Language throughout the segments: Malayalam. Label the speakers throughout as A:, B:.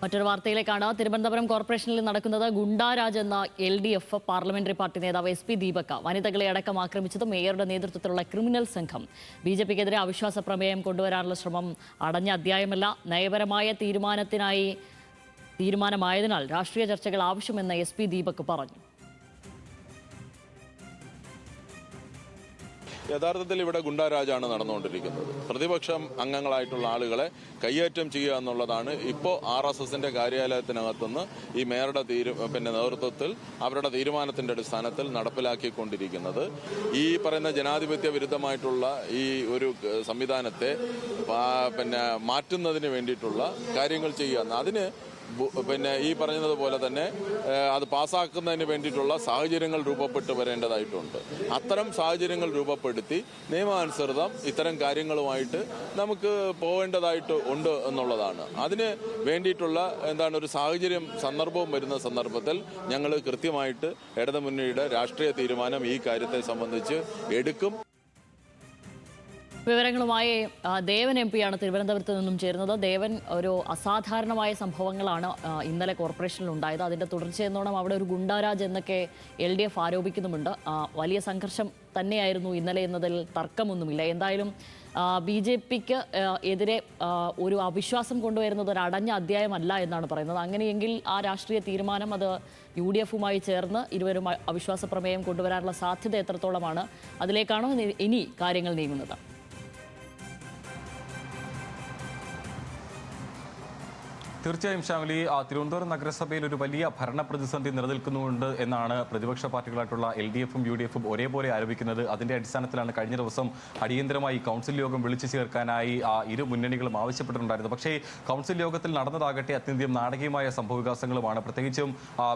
A: മറ്റൊരു വാർത്തയിലേക്കാണ്. തിരുവനന്തപുരം കോർപ്പറേഷനിൽ നടക്കുന്നത് ഗുണ്ടാരാജ് എന്ന LDF പാർലമെന്ററി പാർട്ടി നേതാവ് SP ദീപക് വനിതകളെ അടക്കം ആക്രമിച്ചത് മേയറുടെ നേതൃത്വത്തിലുള്ള ക്രിമിനൽ സംഘം. BJPക്കെതിരെ അവിശ്വാസ പ്രമേയം കൊണ്ടുവരാനുള്ള ശ്രമം അടഞ്ഞ അധ്യായമല്ല, നയപരമായ തീരുമാനമായതിനാൽ രാഷ്ട്രീയ ചർച്ചകൾ ആവശ്യമെന്ന് SP ദീപക് പറഞ്ഞു.
B: യഥാർത്ഥത്തിൽ ഇവിടെ ഗുണ്ടാരാജാണ് നടന്നുകൊണ്ടിരിക്കുന്നത്. പ്രതിപക്ഷം അംഗങ്ങളായിട്ടുള്ള ആളുകളെ കയ്യേറ്റം ചെയ്യുക എന്നുള്ളതാണ് ഇപ്പോൾ RSSന്റെ കാര്യാലയത്തിനകത്തുനിന്ന് ഈ മേയറുടെ നേതൃത്വത്തിൽ അവരുടെ തീരുമാനത്തിന്റെ അടിസ്ഥാനത്തിൽ നടപ്പിലാക്കിക്കൊണ്ടിരിക്കുന്നത്. ഈ പറയുന്ന ജനാധിപത്യ വിരുദ്ധമായിട്ടുള്ള ഈ ഒരു സംവിധാനത്തെ മാറ്റുന്നതിന് വേണ്ടിയിട്ടുള്ള കാര്യങ്ങൾ ചെയ്യുക. അതിന് ഈ പറഞ്ഞതുപോലെ തന്നെ അത് പാസ്സാക്കുന്നതിന് വേണ്ടിയിട്ടുള്ള സാഹചര്യങ്ങൾ രൂപപ്പെട്ട് വരേണ്ടതായിട്ടുണ്ട്. അത്തരം സാഹചര്യങ്ങൾ രൂപപ്പെടുത്തി നിയമാനുസൃതം ഇത്തരം കാര്യങ്ങളുമായിട്ട് നമുക്ക് പോവേണ്ടതായിട്ട് ഉണ്ട് എന്നുള്ളതാണ്. അതിന് വേണ്ടിയിട്ടുള്ള ഒരു സാഹചര്യം സന്ദർഭവും വരുന്ന സന്ദർഭത്തിൽ ഞങ്ങൾ കൃത്യമായിട്ട് ഇടതുമുന്നണിയുടെ രാഷ്ട്രീയ തീരുമാനം ഈ കാര്യത്തെ സംബന്ധിച്ച് എടുക്കും.
A: വിവരങ്ങളുമായി ദേവൻ MP ആണ് തിരുവനന്തപുരത്ത് നിന്നും ചേരുന്നത്. ദേവൻ, ഒരു അസാധാരണമായ സംഭവങ്ങളാണ് ഇന്നലെ കോർപ്പറേഷനിൽ ഉണ്ടായത്. അതിന്റെ തുടർച്ചയെന്നോണം അവിടെ ഒരു ഗുണ്ടാരാജ് എന്നൊക്കെ LDF ആരോപിക്കുന്നുമുണ്ട്. വലിയ സംഘർഷം തന്നെയായിരുന്നു ഇന്നലെ എന്നതിൽ തർക്കമൊന്നുമില്ല. എന്തായാലും BJPക്ക് എതിരെ ഒരു അവിശ്വാസം കൊണ്ടുവരുന്നത് ഒരു അടഞ്ഞ അധ്യായമല്ല എന്നാണ് പറയുന്നത്. അങ്ങനെയെങ്കിൽ ആ രാഷ്ട്രീയ തീരുമാനം അത് UDFുമായി ചേർന്ന് ഇരുവരും അവിശ്വാസ പ്രമേയം കൊണ്ടുവരാനുള്ള സാധ്യത എത്രത്തോളമാണ്? അതിലേക്കാണോ ഇനി കാര്യങ്ങൾ നീങ്ങുന്നത്?
C: തീർച്ചയായും ശ്യാമിലി, തിരുവനന്തപുരം നഗരസഭയിൽ ഒരു വലിയ ഭരണ പ്രതിസന്ധി നിലനിൽക്കുന്നുണ്ട് എന്നാണ് പ്രതിപക്ഷ പാർട്ടികളായിട്ടുള്ള LDFും UDFും ഒരേപോലെ ആരോപിക്കുന്നത്. അതിന്റെ അടിസ്ഥാനത്തിലാണ് കഴിഞ്ഞ ദിവസം അടിയന്തരമായി കൗൺസിൽ യോഗം വിളിച്ചു ചേർക്കാനായി ഇരു മുന്നണികളും ആവശ്യപ്പെട്ടിട്ടുണ്ടായിരുന്നത്. പക്ഷേ കൗൺസിൽ യോഗത്തിൽ നടന്നതാകട്ടെ അത്യന്തം നാടകീയമായ സംഭവവികാസങ്ങളുമാണ്. പ്രത്യേകിച്ചും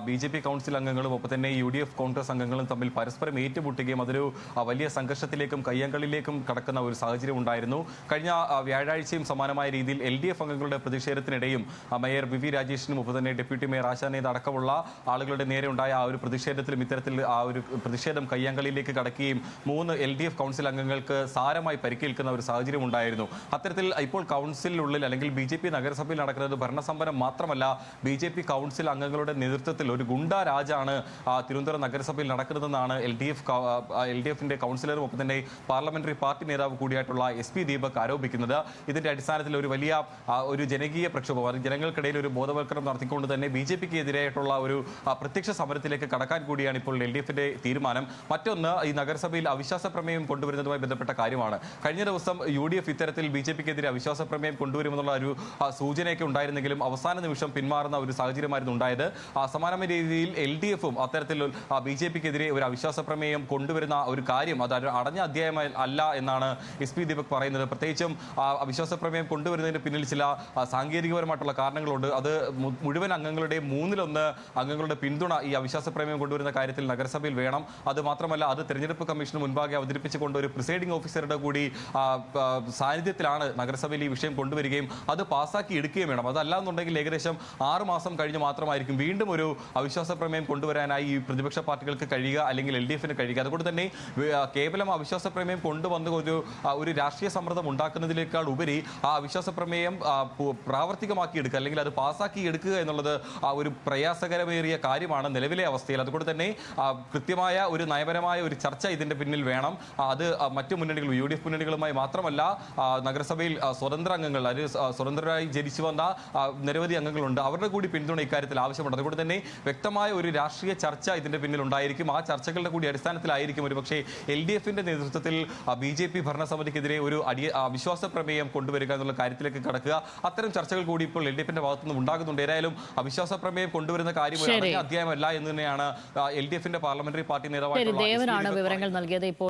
C: BJP കൗൺസിൽ അംഗങ്ങളും ഒപ്പം തന്നെ UDF കോൺഗ്രസ് അംഗങ്ങളും തമ്മിൽ പരസ്പരം ഏറ്റുമുട്ടുകയും അതൊരു വലിയ സംഘർഷത്തിലേക്കും കയ്യാങ്കളിയിലേക്കും കടക്കുന്ന ഒരു സാഹചര്യം ഉണ്ടായിരുന്നു. കഴിഞ്ഞ വ്യാഴാഴ്ചയും സമാനമായ രീതിയിൽ LDF അംഗങ്ങളുടെ പ്രതിഷേധത്തിനിടെയും മേയർ VV രാജേഷിനും ഒപ്പം തന്നെ ഡെപ്യൂട്ടി മേയർ ആശാനേത് അടക്കമുള്ള ആളുകളുടെ നേരെ ഉണ്ടായ ആ ഒരു പ്രതിഷേധത്തിലും ഇത്തരത്തിൽ ആ ഒരു പ്രതിഷേധം കയ്യാങ്കളിയിലേക്ക് കടക്കുകയും 3 LDF കൗൺസിൽ അംഗങ്ങൾക്ക് സാരമായി പരിക്കേൽക്കുന്ന ഒരു സാഹചര്യം ഉണ്ടായിരുന്നു. അത്തരത്തിൽ ഇപ്പോൾ കൗൺസിലിനുള്ളിൽ അല്ലെങ്കിൽ BJP നഗരസഭയിൽ നടക്കുന്നത് ഭരണസമ്പന്നം മാത്രമല്ല, BJP കൗൺസിൽ അംഗങ്ങളുടെ നേതൃത്വത്തിൽ ഒരു ഗുണ്ടാരാജാണ് തിരുവനന്തപുരം നഗരസഭയിൽ നടക്കുന്നതെന്നാണ് LDFിന്റെ കൗൺസിലറും ഒപ്പം തന്നെ പാർലമെന്ററി പാർട്ടി നേതാവ് കൂടിയായിട്ടുള്ള SP ദീപക് ആരോപിക്കുന്നത്. ഇതിന്റെ അടിസ്ഥാനത്തിൽ ഒരു വലിയ ഒരു ജനകീയ പ്രക്ഷോഭം, ജനങ്ങൾക്കിടയിൽ ഒരു ബോധവൽക്കരണം നടത്തിക്കൊണ്ട് തന്നെ BJPക്ക് എതിരായിട്ടുള്ള ഒരു പ്രത്യക്ഷ സമരത്തിലേക്ക് കടക്കാൻ കൂടിയാണ് ഇപ്പോൾ LDFിന്റെ തീരുമാനം. മറ്റൊന്ന്, ഈ നഗരസഭയിൽ അവിശ്വാസ പ്രമേയം കൊണ്ടുവരുന്നതുമായി ബന്ധപ്പെട്ട കാര്യമാണ്. കഴിഞ്ഞ ദിവസം UDF ഇത്തരത്തിൽ BJPക്കെതിരെ അവിശ്വാസ പ്രമേയം കൊണ്ടുവരുമെന്നുള്ള ഒരു സൂചനയൊക്കെ ഉണ്ടായിരുന്നെങ്കിലും അവസാന നിമിഷം പിന്മാറുന്ന ഒരു സാഹചര്യമായിരുന്നു ഉണ്ടായത്. സമാനമായ രീതിയിൽ LDFും അത്തരത്തിൽ BJPക്കെതിരെ ഒരു അവിശ്വാസ പ്രമേയം കൊണ്ടുവരുന്ന ഒരു കാര്യം അത് അടഞ്ഞ അധ്യായമായി അല്ല എന്നാണ് SP ദീപക് പറയുന്നത്. പ്രത്യേകിച്ചും അവിശ്വാസ പ്രമേയം കൊണ്ടുവരുന്നതിന് പിന്നിൽ ചില സാങ്കേതികപരമായിട്ടുള്ള കാരണങ്ങളുണ്ട്. അത് മുഴുവൻ അംഗങ്ങളുടെ 1/3 അംഗങ്ങളുടെ പിന്തുണ ഈ അവിശ്വാസ പ്രമേയം കൊണ്ടുവരുന്ന കാര്യത്തിൽ നഗരസഭയിൽ വേണം. അത് മാത്രമല്ല, അത് തെരഞ്ഞെടുപ്പ് കമ്മീഷന് മുൻപാകെ അവതരിപ്പിച്ചുകൊണ്ട് ഒരു പ്രിസൈഡിംഗ് ഓഫീസറുടെ കൂടി സാന്നിധ്യത്തിലാണ് നഗരസഭയിൽ ഈ വിഷയം കൊണ്ടുവരികയും അത് പാസ്സാക്കി എടുക്കുകയും വേണം. അതല്ലാന്നുണ്ടെങ്കിൽ ഏകദേശം 6 മാസം കഴിഞ്ഞ് മാത്രമായിരിക്കും വീണ്ടും ഒരു അവിശ്വാസ പ്രമേയം കൊണ്ടുവരാനായി ഈ പ്രതിപക്ഷ പാർട്ടികൾക്ക് കഴിയുക, അല്ലെങ്കിൽ LDFിന് കഴിയുക. അതുകൊണ്ട് തന്നെ കേവലം അവിശ്വാസ പ്രമേയം കൊണ്ടുവന്ന് ഒരു രാഷ്ട്രീയ സമ്മർദ്ദം ഉണ്ടാക്കുന്നതിനേക്കാൾ ഉപരി ആ അവിശ്വാസ പ്രമേയം പ്രാവർത്തികമാക്കി എടുക്കുക അല്ലെങ്കിൽ അത് പാസ്സാക്കി എടുക്കുക എന്നുള്ളത് ഒരു പ്രയാസകരമേറിയ കാര്യമാണ് നിലവിലെ അവസ്ഥയിൽ. അതുകൊണ്ട് തന്നെ കൃത്യമായ ഒരു നയപരമായ ഒരു ചർച്ച ഇതിന്റെ പിന്നിൽ വേണം. അത് മറ്റു മുന്നണികൾ UDF മുന്നണികളുമായി മാത്രമല്ല, നഗരസഭയിൽ സ്വതന്ത്ര അംഗങ്ങൾ, അത് സ്വതന്ത്രരായി ജനിച്ചു വന്ന നിരവധി അംഗങ്ങളുണ്ട്, അവരുടെ കൂടി പിന്തുണ ഇക്കാര്യത്തിൽ ആവശ്യമുണ്ട്. അതുകൊണ്ട് തന്നെ വ്യക്തമായ ഒരു രാഷ്ട്രീയ ചർച്ച ഇതിന്റെ പിന്നിൽ ഉണ്ടായിരിക്കും. ആ ചർച്ചകളുടെ കൂടി അടിസ്ഥാനത്തിലായിരിക്കും ഒരുപക്ഷെ LDFിന്റെ നേതൃത്വത്തിൽ BJP ഭരണസമിതിക്കെതിരെ ഒരു അവിശ്വാസ പ്രമേയം കൊണ്ടുവരിക എന്നുള്ള കാര്യത്തിലേക്ക് കടക്കുക. അത്തരം ചർച്ചകൾ കൂടി ഇപ്പോൾ LDFിന്റെ ഭാഗത്തുനിന്ന് ഉണ്ടാകുന്നുണ്ട്. ഏതായാലും അവിശ്വാസ പ്രമേയം കൊണ്ടുവരുന്ന കാര്യം ഒരു അധ്യായമല്ല എന്ന് തന്നെയാണ് LDFിന്റെ പാർലമെന്ററി പാർട്ടി നേതാവായിട്ടുള്ള
A: ദേവനാണ് വിവരങ്ങൾ നൽകിയത്. ഇപ്പോൾ